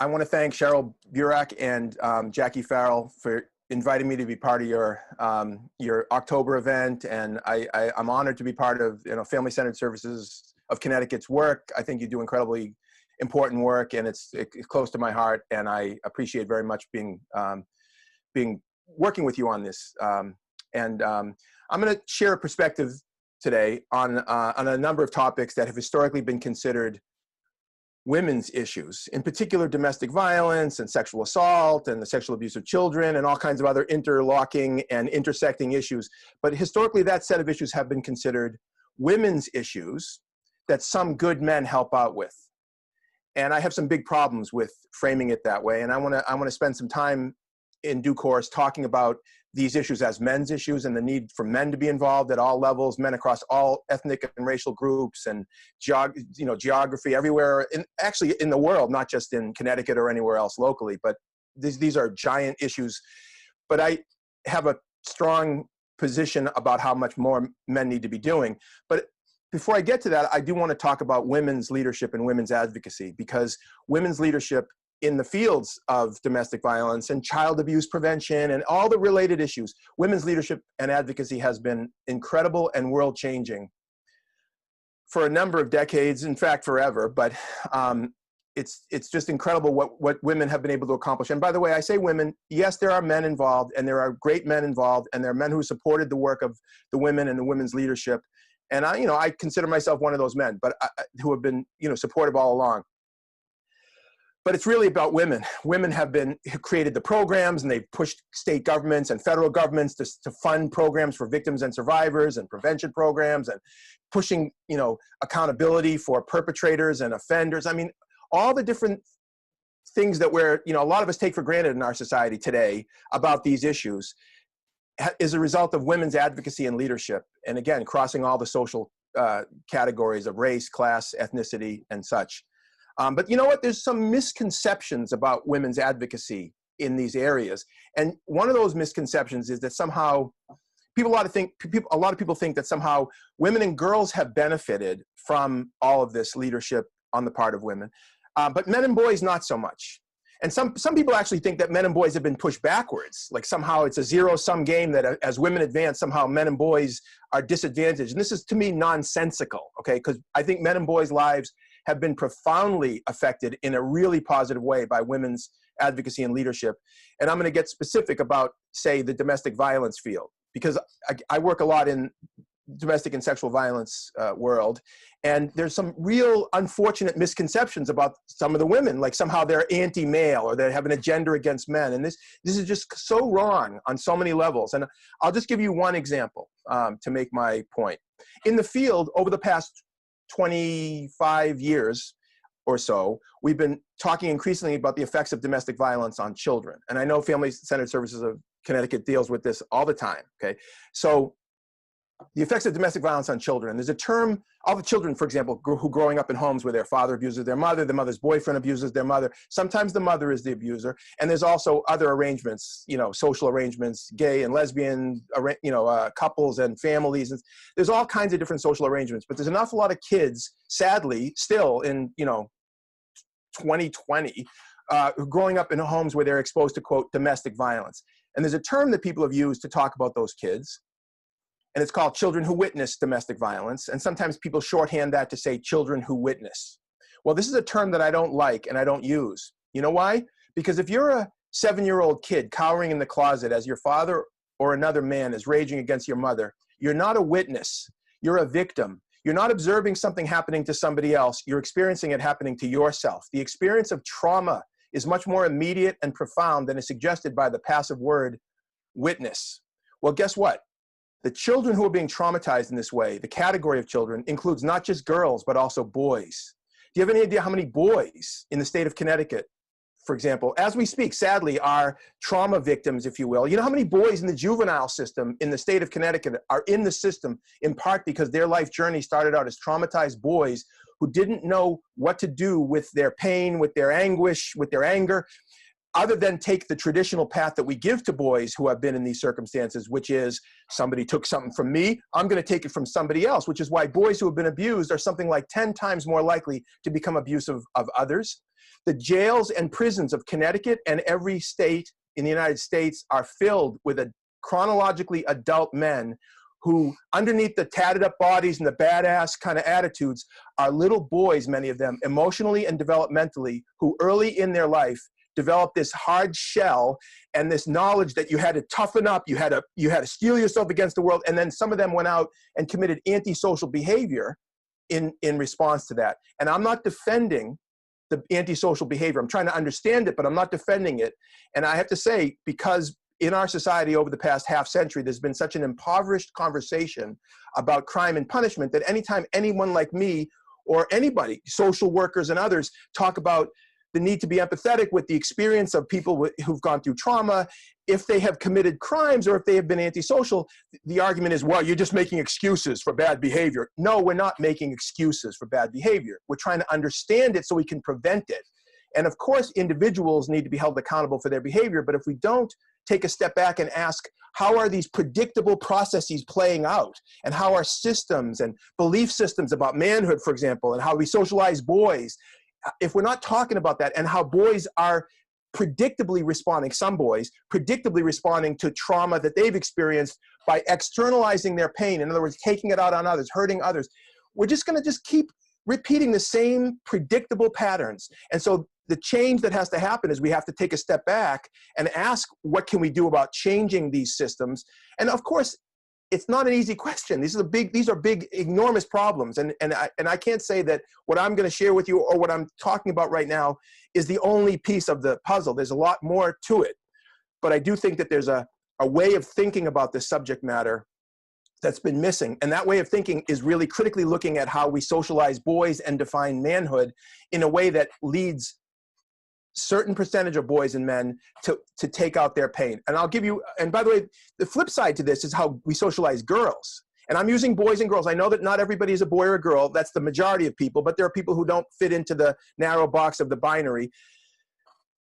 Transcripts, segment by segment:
I want to thank Cheryl Burak and Jackie Farrell for inviting me to be part of your October event, and I'm honored to be part of Family Centered Services of Connecticut's work. I think you do incredibly important work, and it's close to my heart, and I appreciate very much working with you on this. I'm going to share a perspective today on a number of topics that have historically been considered women's issues, in particular domestic violence and sexual assault and the sexual abuse of children and all kinds of other interlocking and intersecting issues. But historically, that set of issues have been considered women's issues that some good men help out with. And I have some big problems with framing it that way. And I want to spend some time in due course talking about these issues as men's issues and the need for men to be involved at all levels, men across all ethnic and racial groups and geography everywhere, actually in the world, not just in Connecticut or anywhere else locally, but these are giant issues. But I have a strong position about how much more men need to be doing. But before I get to that, I do want to talk about women's leadership and women's advocacy, because women's leadership in the fields of domestic violence and child abuse prevention and all the related issues, women's leadership and advocacy has been incredible and world-changing for a number of decades, in fact, forever. But it's just incredible what women have been able to accomplish. And by the way, I say women, yes, there are men involved, and there are great men involved, and there are men who supported the work of the women and the women's leadership. And I consider myself one of those men, but who have been supportive all along. But it's really about women. Women have created the programs, and they've pushed state governments and federal governments to fund programs for victims and survivors and prevention programs, and pushing, accountability for perpetrators and offenders. I mean, all the different things that a lot of us take for granted in our society today about these issues is a result of women's advocacy and leadership. And again, crossing all the social categories of race, class, ethnicity, and such. But you know what? There's some misconceptions about women's advocacy in these areas. And one of those misconceptions is that somehow a lot of people think that somehow women and girls have benefited from all of this leadership on the part of women, but men and boys not so much. And some people actually think that men and boys have been pushed backwards, like somehow it's a zero-sum game that as women advance, somehow men and boys are disadvantaged. And this is, to me, nonsensical, okay? Because I think men and boys' lives have been profoundly affected in a really positive way by women's advocacy and leadership. And I'm going to get specific about, say, the domestic violence field, because I work a lot in domestic and sexual violence world, and there's some real unfortunate misconceptions about some of the women, like somehow they're anti-male or they have an agenda against men. And this is just so wrong on so many levels. And I'll just give you one example to make my point. In the field, over the past 25 years or so, we've been talking increasingly about the effects of domestic violence on children. And I know Family Centered Services of Connecticut deals with this all the time, okay? So the effects of domestic violence on children. There's a term, all the children, for example, who growing up in homes where their father abuses their mother, the mother's boyfriend abuses their mother. Sometimes the mother is the abuser. And there's also other arrangements, social arrangements, gay and lesbian, couples and families. And there's all kinds of different social arrangements. But there's an awful lot of kids, sadly, still in, 2020, growing up in homes where they're exposed to, quote, domestic violence. And there's a term that people have used to talk about those kids, and it's called children who witness domestic violence. And sometimes people shorthand that to say children who witness. Well, this is a term that I don't like and I don't use. You know why? Because if you're a 7-year-old kid cowering in the closet as your father or another man is raging against your mother, you're not a witness. You're a victim. You're not observing something happening to somebody else. You're experiencing it happening to yourself. The experience of trauma is much more immediate and profound than is suggested by the passive word witness. Well, guess what? The children who are being traumatized in this way, the category of children, includes not just girls, but also boys. Do you have any idea how many boys in the state of Connecticut, for example, as we speak, sadly, are trauma victims, if you will? You know how many boys in the juvenile system in the state of Connecticut are in the system in part because their life journey started out as traumatized boys who didn't know what to do with their pain, with their anguish, with their anger, other than take the traditional path that we give to boys who have been in these circumstances, which is somebody took something from me, I'm going to take it from somebody else, which is why boys who have been abused are something like 10 times more likely to become abusive of others. The jails and prisons of Connecticut and every state in the United States are filled with chronologically adult men who, underneath the tatted up bodies and the badass kind of attitudes, are little boys, many of them, emotionally and developmentally, who early in their life developed this hard shell and this knowledge that you had to toughen up, you had to steel yourself against the world, and then some of them went out and committed antisocial behavior in response to that. And I'm not defending the antisocial behavior. I'm trying to understand it, but I'm not defending it. And I have to say, because in our society over the past half century, there's been such an impoverished conversation about crime and punishment that anytime anyone like me or anybody, social workers and others, talk about the need to be empathetic with the experience of people who've gone through trauma, if they have committed crimes or if they have been antisocial, the argument is, well, you're just making excuses for bad behavior. No, we're not making excuses for bad behavior. We're trying to understand it so we can prevent it. And of course, individuals need to be held accountable for their behavior, but if we don't take a step back and ask, how are these predictable processes playing out? And how are systems and belief systems about manhood, for example, and how we socialize boys, if we're not talking about that, and how boys are predictably responding, some boys, predictably responding to trauma that they've experienced by externalizing their pain, in other words, taking it out on others, hurting others, we're just gonna keep repeating the same predictable patterns. And so the change that has to happen is we have to take a step back and ask, what can we do about changing these systems? And of course, it's not an easy question. These are big, enormous problems. And I can't say that what I'm going to share with you or what I'm talking about right now is the only piece of the puzzle. There's a lot more to it. But I do think that there's a way of thinking about this subject matter that's been missing. And that way of thinking is really critically looking at how we socialize boys and define manhood in a way that leads certain percentage of boys and men to take out their pain. And I'll give you, and by the way, the flip side to this is how we socialize girls. And I'm using boys and girls. I know that not everybody is a boy or a girl. That's the majority of people, but there are people who don't fit into the narrow box of the binary.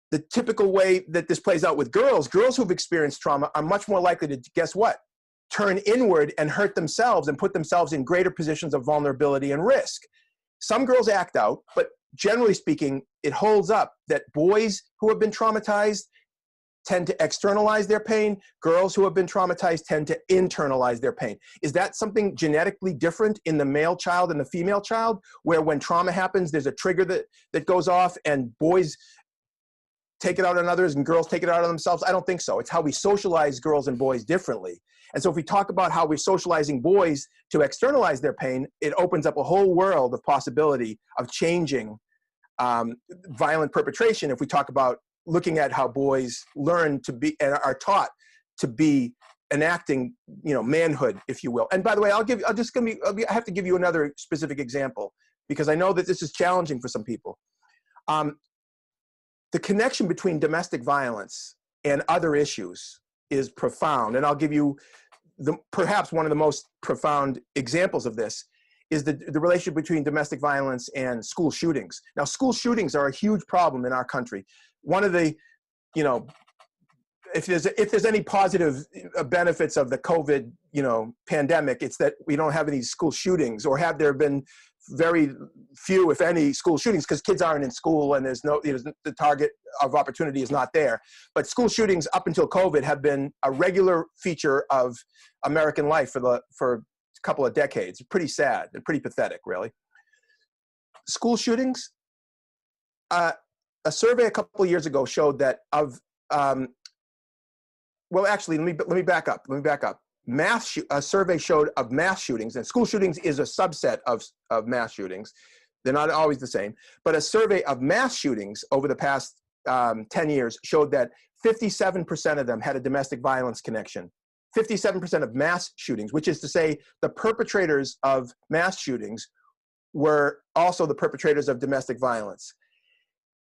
The typical way that this plays out with girls who've experienced trauma are much more likely to, guess what? Turn inward and hurt themselves and put themselves in greater positions of vulnerability and risk. Some girls act out, but generally speaking, it holds up that boys who have been traumatized tend to externalize their pain. Girls who have been traumatized tend to internalize their pain. Is that something genetically different in the male child and the female child, where when trauma happens, there's a trigger that goes off and boys take it out on others and girls take it out on themselves? I don't think so. It's how we socialize girls and boys differently. And so if we talk about how we're socializing boys to externalize their pain, it opens up a whole world of possibility of changing violent perpetration. If we talk about looking at how boys learn to be and are taught to be enacting, manhood, if you will. And by the way, I have to give you another specific example because I know that this is challenging for some people. The connection between domestic violence and other issues is profound. And I'll give you perhaps one of the most profound examples of this is the relationship between domestic violence and school shootings. Now, school shootings are a huge problem in our country. One of the, if there's any positive benefits of the COVID, pandemic, it's that we don't have any school shootings, or have there been very few, if any, school shootings, because kids aren't in school and there's the target of opportunity is not there. But school shootings up until COVID have been a regular feature of American life for a couple of decades. Pretty sad and pretty pathetic, really. School shootings, a survey a couple of years ago showed that well, actually, let me back up. A survey showed of mass shootings, and school shootings is a subset of mass shootings. They're not always the same, but a survey of mass shootings over the past 10 years showed that 57% of them had a domestic violence connection. 57% of mass shootings, which is to say the perpetrators of mass shootings were also the perpetrators of domestic violence.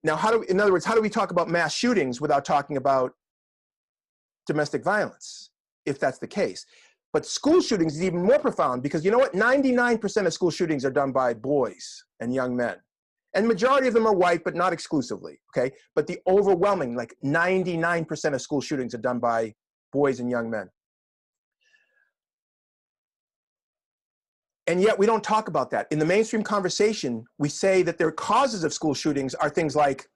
Now, in other words, how do we talk about mass shootings without talking about domestic violence, if that's the case? But school shootings is even more profound, because you know what? 99% of school shootings are done by boys and young men. And majority of them are white, but not exclusively, okay? But the overwhelming, like 99% of school shootings are done by boys and young men. And yet we don't talk about that. In the mainstream conversation, we say that the causes of school shootings are things like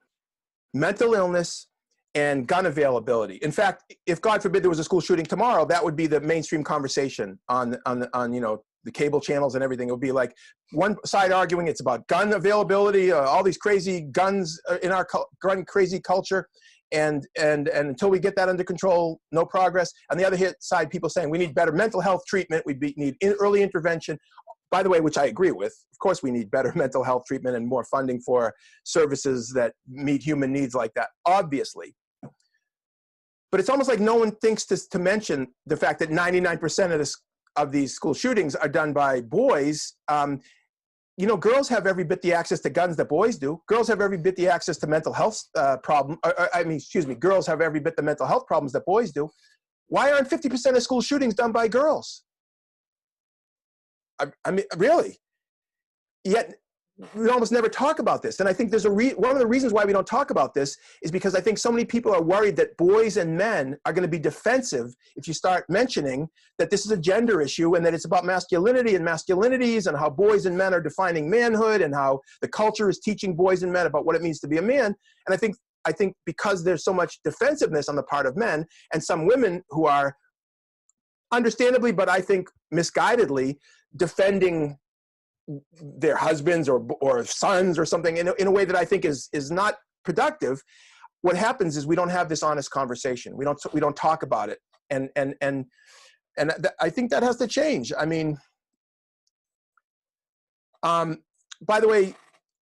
mental illness and gun availability. In fact, if God forbid there was a school shooting tomorrow, that would be the mainstream conversation on you know, the cable channels and everything. It would be like one side arguing it's about gun availability, all these crazy guns in our gun crazy culture, and until we get that under control, no progress. On the other side, people saying we need better mental health treatment, need early intervention. By the way, which I agree with. Of course, we need better mental health treatment and more funding for services that meet human needs like that, obviously. But it's almost like no one thinks to mention the fact that 99% of these school shootings are done by boys. You know, girls have every bit the access to guns that boys do. Girls have every bit the access to mental health girls have every bit the mental health problems that boys do. Why aren't 50% of school shootings done by girls? I mean, really? Yet we almost never talk about this. And I think there's one of the reasons why we don't talk about this is because I think so many people are worried that boys and men are going to be defensive if you start mentioning that this is a gender issue and that it's about masculinity and masculinities and how boys and men are defining manhood and how the culture is teaching boys and men about what it means to be a man. And I think because there's so much defensiveness on the part of men and some women who are understandably, but I think misguidedly, defending their husbands or sons or something in a way that I think is not productive. What happens is we don't have this honest conversation. We don't talk about it, and I think that has to change. I mean, by the way,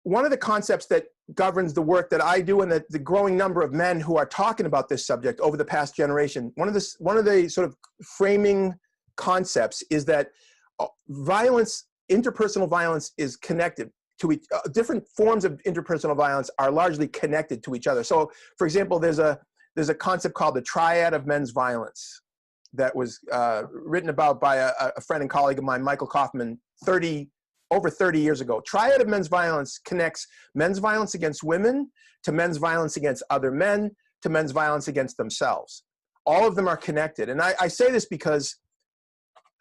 one of the concepts that governs the work that I do and the growing number of men who are talking about this subject over the past generation, one of the sort of framing concepts is that violence, interpersonal violence, is connected to different forms of interpersonal violence are largely connected to each other. So, for example, there's a concept called the triad of men's violence that was written about by a friend and colleague of mine, Michael Kaufman, over 30 years ago. Triad of men's violence connects men's violence against women to men's violence against other men to men's violence against themselves. All of them are connected. And I say this because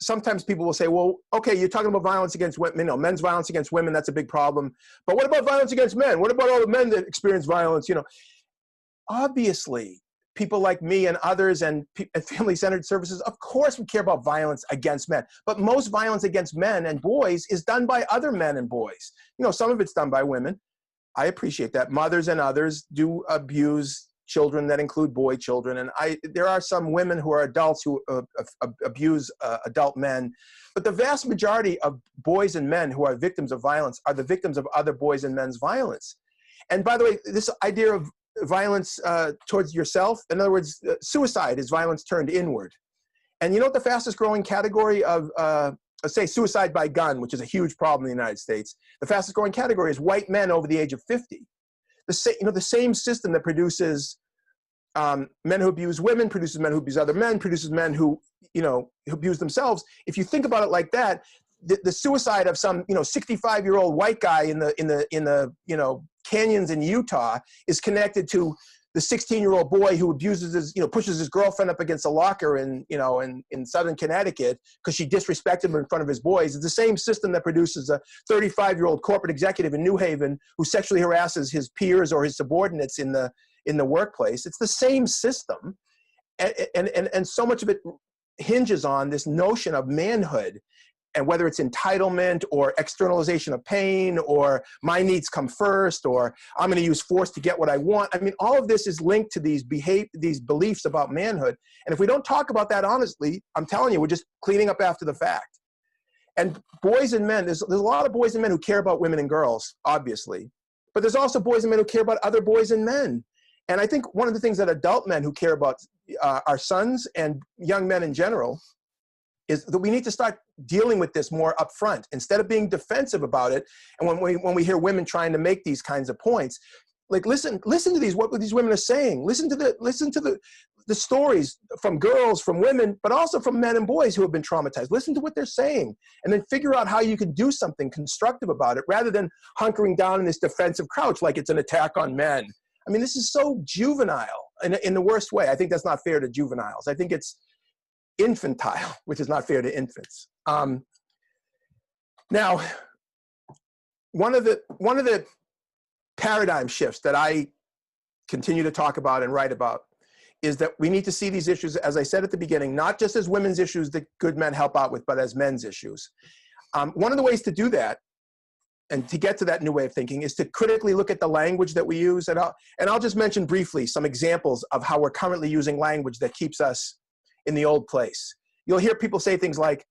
sometimes people will say, well, okay, you're talking about violence against women, you know, men's violence against women, that's a big problem. But what about violence against men? What about all the men that experience violence? You know, obviously, people like me and others and family-centered services, of course we care about violence against men. But most violence against men and boys is done by other men and boys. You know, some of it's done by women. I appreciate that. Mothers and others do abuse children that include boy children. And there are some women who are adults who abuse adult men. But the vast majority of boys and men who are victims of violence are the victims of other boys and men's violence. And by the way, this idea of violence towards yourself, in other words, suicide is violence turned inward. And you know what the fastest growing category of, let's say, suicide by gun, which is a huge problem in the United States, the fastest growing category is white men over the age of 50. The same system that produces men who abuse women, produces men who abuse other men, produces men who, you know, who abuse themselves. If you think about it like that, the suicide of some, you know, 65-year-old white guy in the you know, canyons in Utah is connected to the 16-year-old boy who abuses his, you know, pushes his girlfriend up against a locker in, you know, in Southern Connecticut because she disrespected him in front of his boys. It's the same system that produces a 35-year-old corporate executive in New Haven who sexually harasses his peers or his subordinates in the workplace. It's the same system, and so much of it hinges on this notion of manhood. And whether it's entitlement or externalization of pain or my needs come first or I'm going to use force to get what I want. I mean, all of this is linked to these beliefs about manhood. And if we don't talk about that honestly, I'm telling you, we're just cleaning up after the fact. And boys and men, there's a lot of boys and men who care about women and girls, obviously. But there's also boys and men who care about other boys and men. And I think one of the things that adult men who care about our sons and young men in general is that we need to start dealing with this more upfront instead of being defensive about it. And when we hear women trying to make these kinds of points, like listen to what these women are saying. Listen to the stories from girls, from women, but also from men and boys who have been traumatized. Listen to what they're saying, and then figure out how you can do something constructive about it, rather than hunkering down in this defensive crouch like it's an attack on men. I mean, this is so juvenile in the worst way. I think that's not fair to juveniles. I think it's infantile, which is not fair to infants. Now, one of the paradigm shifts that I continue to talk about and write about, is that we need to see these issues, as I said at the beginning, not just as women's issues that good men help out with, but as men's issues. One of the ways to do that, and to get to that new way of thinking, is to critically look at the language that we use. And I'll just mention briefly some examples of how we're currently using language that keeps us in the old place. You'll hear people say things like,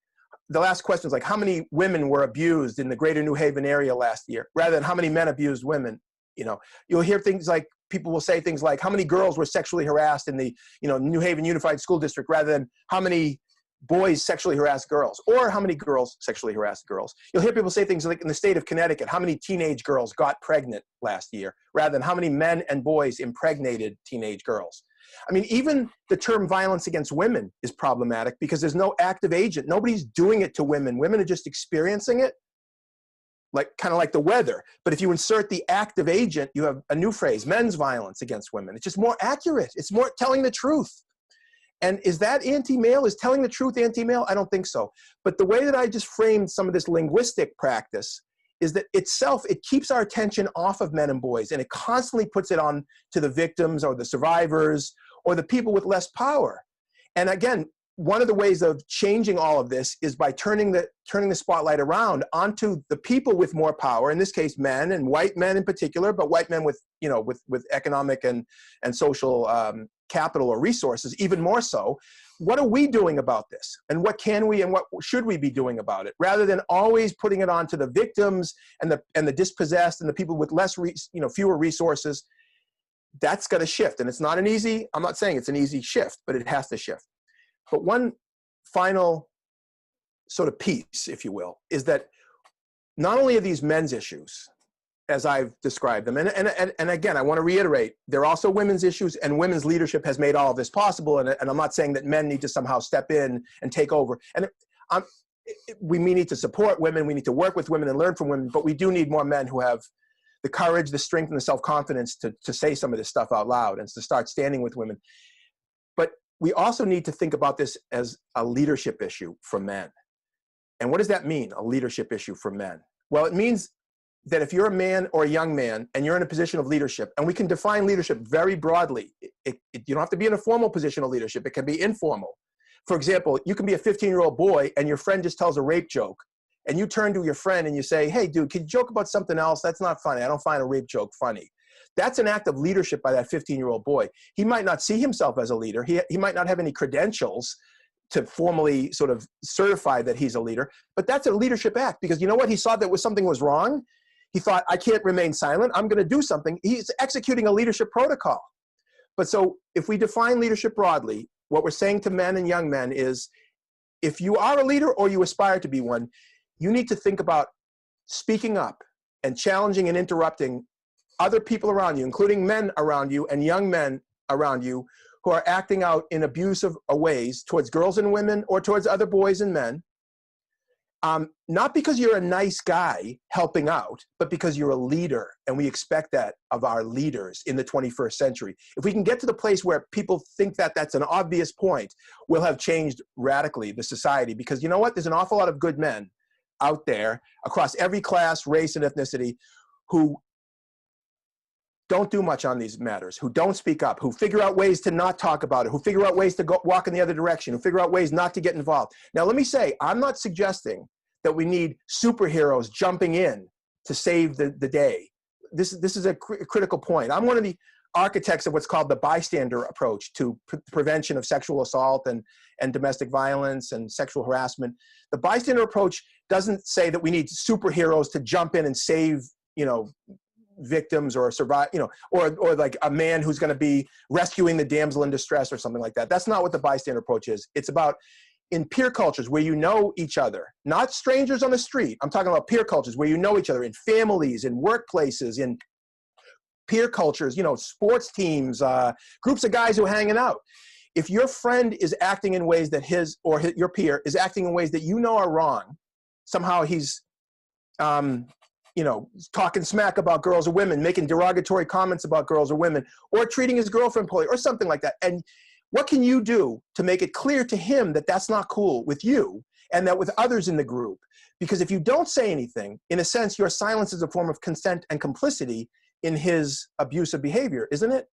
the last question is like, how many women were abused in the greater New Haven area last year, rather than how many men abused women. You know, you'll hear things like, people will say things like, how many girls were sexually harassed in the, you know, New Haven Unified School District, rather than how many boys sexually harassed girls, or how many girls sexually harassed girls. You'll hear people say things like, in the state of Connecticut, how many teenage girls got pregnant last year, rather than how many men and boys impregnated teenage girls. I mean, even the term violence against women is problematic because there's no active agent. Nobody's doing it to women. Women are just experiencing it, like kind of like the weather. But if you insert the active agent, you have a new phrase, men's violence against women. It's just more accurate. It's more telling the truth. And is that anti-male? Is telling the truth anti-male? I don't think so. But the way that I just framed some of this linguistic practice is that itself, it keeps our attention off of men and boys, and it constantly puts it on to the victims or the survivors or the people with less power. And again, one of the ways of changing all of this is by turning the spotlight around onto the people with more power, in this case, men, and white men in particular, but white men with, you know, with economic and social capital or resources, even more so. What are we doing about this? And what can we and what should we be doing about it? Rather than always putting it on to the victims and the dispossessed and the people with less, fewer resources. That's got to shift. And it's not an easy, I'm not saying it's an easy shift, but it has to shift. But one final sort of piece, if you will, is that not only are these men's issues, as I've described them, and again, I want to reiterate, they're also women's issues, and women's leadership has made all of this possible, and I'm not saying that men need to somehow step in and take over. And we need to support women, we need to work with women and learn from women, but we do need more men who have the courage, the strength, and the self-confidence to say some of this stuff out loud and to start standing with women. But we also need to think about this as a leadership issue for men. And what does that mean, a leadership issue for men? Well, it means that if you're a man or a young man and you're in a position of leadership, and we can define leadership very broadly, you don't have to be in a formal position of leadership, it can be informal. For example, you can be a 15-year-old boy and your friend just tells a rape joke, and you turn to your friend and you say, hey dude, can you joke about something else? That's not funny, I don't find a rape joke funny. That's an act of leadership by that 15-year-old boy. He might not see himself as a leader, he might not have any credentials to formally sort of certify that he's a leader, but that's a leadership act, because you know what? He saw that something was wrong. He thought, I can't remain silent, I'm gonna do something. He's executing a leadership protocol. But so if we define leadership broadly, what we're saying to men and young men is, if you are a leader or you aspire to be one, you need to think about speaking up and challenging and interrupting other people around you, including men around you and young men around you who are acting out in abusive ways towards girls and women or towards other boys and men. Not because you're a nice guy helping out, but because you're a leader, and we expect that of our leaders in the 21st century. If we can get to the place where people think that that's an obvious point, we'll have changed radically the society, because you know what? There's an awful lot of good men out there across every class, race, and ethnicity who don't do much on these matters, who don't speak up, who figure out ways to not talk about it, who figure out ways to walk in the other direction, who figure out ways not to get involved. Now, let me say, I'm not suggesting that we need superheroes jumping in to save the day. This is a critical point. I'm one of the architects of what's called the bystander approach to prevention of sexual assault and domestic violence and sexual harassment. The bystander approach doesn't say that we need superheroes to jump in and save, victims or survive, or like a man who's going to be rescuing the damsel in distress or something like that. That's not what the bystander approach is. It's about in peer cultures where you know each other, not strangers on the street. I'm talking about peer cultures where you know each other, in families, in workplaces, in peer cultures, sports teams, groups of guys who are hanging out. If your friend is acting in ways that your peer is acting in ways that are wrong, somehow he's talking smack about girls or women, making derogatory comments about girls or women, or treating his girlfriend poorly, or something like that. And what can you do to make it clear to him that that's not cool with you and that with others in the group? Because if you don't say anything, in a sense, your silence is a form of consent and complicity in his abusive behavior, isn't it?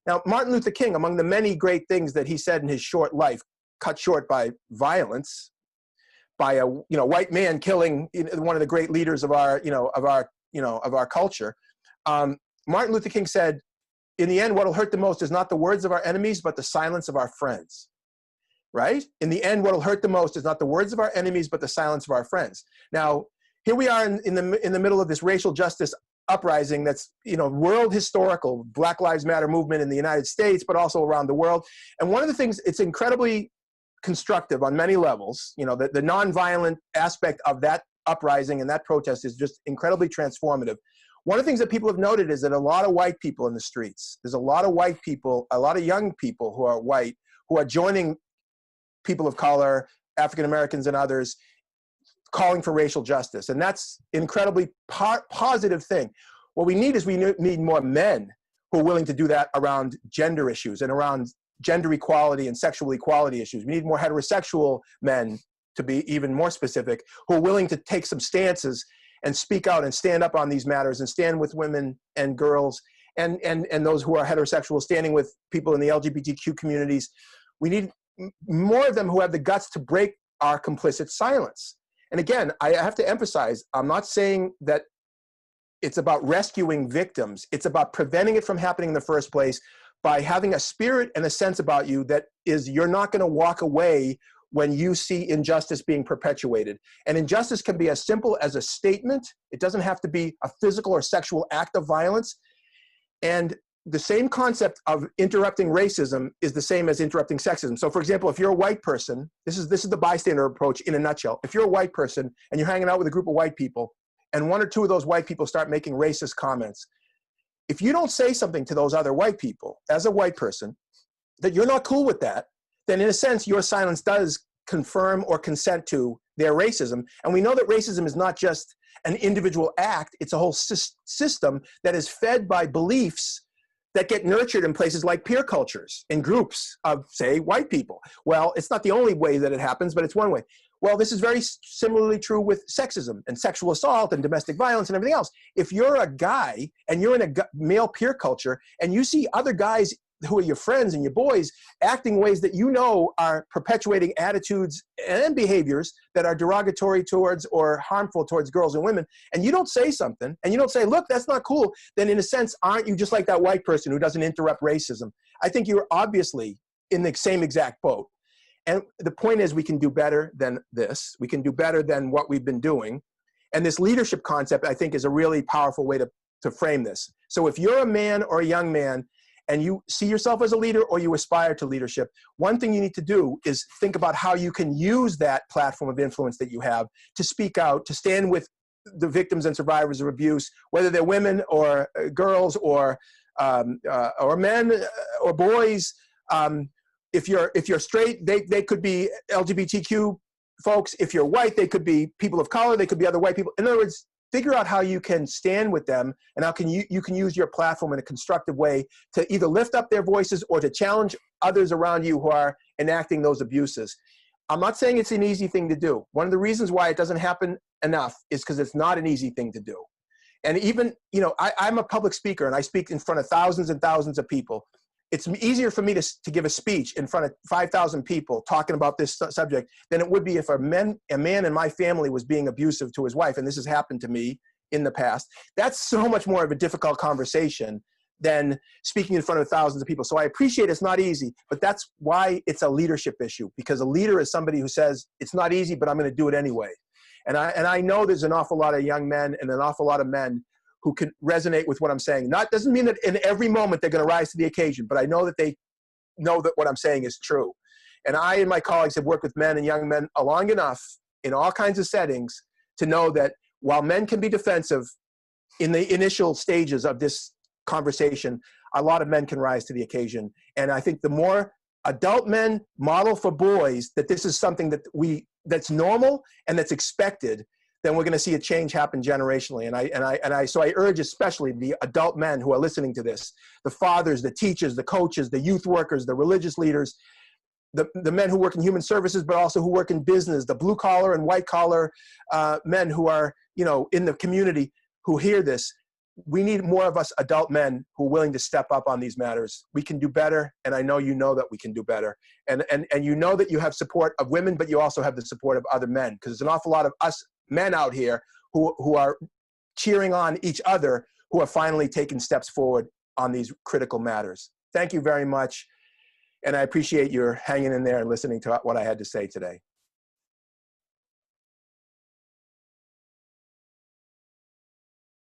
Now, Martin Luther King, among the many great things that he said in his short life, cut short by violence, by a white man killing one of the great leaders of our culture. Martin Luther King said, "In the end, what will hurt the most is not the words of our enemies, but the silence of our friends." Right? In the end, what will hurt the most is not the words of our enemies, but the silence of our friends. Now, here we are in the middle of this racial justice uprising that's world historical, Black Lives Matter movement in the United States, but also around the world. And one of the things, it's incredibly constructive on many levels. The nonviolent aspect of that uprising and that protest is just incredibly transformative. One of the things that people have noted is that a lot of white people in the streets, there's a lot of white people, a lot of young people who are white, who are joining people of color, African Americans and others, calling for racial justice. And that's an incredibly positive thing. What we need is we need more men who are willing to do that around gender issues and around gender equality and sexual equality issues. We need more heterosexual men, to be even more specific, who are willing to take some stances and speak out and stand up on these matters and stand with women and girls and those who are heterosexual, standing with people in the LGBTQ communities. We need more of them who have the guts to break our complicit silence. And again, I have to emphasize, I'm not saying that it's about rescuing victims. It's about preventing it from happening in the first place by having a spirit and a sense about you that is, you're not going to walk away when you see injustice being perpetuated. And injustice can be as simple as a statement. It doesn't have to be a physical or sexual act of violence. And the same concept of interrupting racism is the same as interrupting sexism. So for example, if you're a white person, this is the bystander approach in a nutshell. If you're a white person and you're hanging out with a group of white people and one or two of those white people start making racist comments, if you don't say something to those other white people as a white person, that you're not cool with that, then in a sense, your silence does confirm or consent to their racism. And we know that racism is not just an individual act, it's a whole system that is fed by beliefs that get nurtured in places like peer cultures, in groups of, say, white people. Well, it's not the only way that it happens, but it's one way. Well, this is very similarly true with sexism and sexual assault and domestic violence and everything else. If you're a guy and you're in a male peer culture and you see other guys who are your friends and your boys acting ways that are perpetuating attitudes and behaviors that are derogatory towards or harmful towards girls and women, and you don't say something, and you don't say, look, that's not cool, then in a sense, aren't you just like that white person who doesn't interrupt racism? I think you're obviously in the same exact boat. And the point is, we can do better than this. We can do better than what we've been doing. And this leadership concept, I think, is a really powerful way to frame this. So if you're a man or a young man, and you see yourself as a leader or you aspire to leadership, one thing you need to do is think about how you can use that platform of influence that you have to speak out, to stand with the victims and survivors of abuse, whether they're women or girls or men or boys. If you're straight, they could be LGBTQ folks. If you're white, they could be people of color. They could be other white people. In other words, figure out how you can stand with them and how you can use your platform in a constructive way to either lift up their voices or to challenge others around you who are enacting those abuses. I'm not saying it's an easy thing to do. One of the reasons why it doesn't happen enough is because it's not an easy thing to do. And even, I'm a public speaker and I speak in front of thousands and thousands of people. It's easier for me to give a speech in front of 5,000 people talking about this subject than it would be if a man in my family was being abusive to his wife, and this has happened to me in the past. That's so much more of a difficult conversation than speaking in front of thousands of people. So I appreciate it's not easy, but that's why it's a leadership issue, because a leader is somebody who says, it's not easy, but I'm going to do it anyway. And I know there's an awful lot of young men and an awful lot of men who can resonate with what I'm saying. Doesn't mean that in every moment they're going to rise to the occasion, but I know that they know that what I'm saying is true. And I and my colleagues have worked with men and young men long enough in all kinds of settings to know that while men can be defensive in the initial stages of this conversation, a lot of men can rise to the occasion. And I think the more adult men model for boys that this is something that's normal and that's expected, then we're going to see a change happen generationally. So I urge especially the adult men who are listening to this, the fathers, the teachers, the coaches, the youth workers, the religious leaders, the men who work in human services, but also who work in business, the blue collar and white collar men who are, in the community who hear this. we need more of us adult men who are willing to step up on these matters. We can do better, and I know you know that we can do better. And you know that you have support of women, but you also have the support of other men, because there's an awful lot of us men out here who are cheering on each other, who are finally taking steps forward on these critical matters. Thank you very much, and I appreciate your hanging in there and listening to what I had to say today.